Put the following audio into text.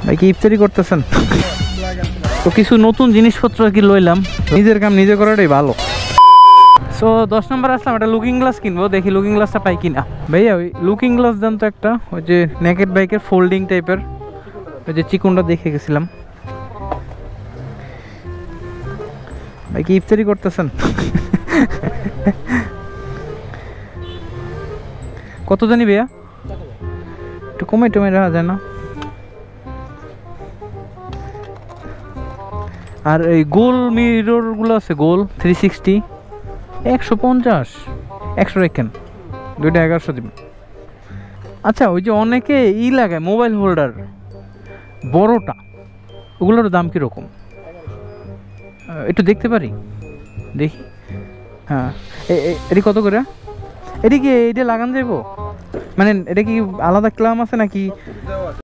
ভাই কি ইফতারি করতেছেন? তো কিছু নতুন জিনিসপত্র কি লইলাম, নিজের কাম নিজে করাটাই ভালো। সো 10 নম্বর আসলাম, একটা লুকিং গ্লাস কিনবো, দেখি লুকিং গ্লাসটা পাই কিনা। ভাইয়া ওই লুকিং গ্লাস দেন তো একটা, ওই যে নেকেড বাইকের ফোল্ডিং টাইপের, ওই যে চিকনটা দেখে গেছিলাম। ভাই কি ইফতারি করতেছেন? কত জানি ভাইয়া, একটু কমে টমে রাখা যায় না? আর এই গোল মিরর গুলো আছে, গোল 360 150 100 রেখেন, দুইটা 1100 দিবেন। আচ্ছা ওই যে অনেকে লাগায় মোবাইল হোল্ডার বড়টা, ওগুলোর দাম কীরকম একটু দেখতে পারি? দেখি। হ্যাঁ, এটি কত করে? এটি কি এইটা লাগান যাইব? মানে এটা কি আলাদা ক্লাম আছে নাকি?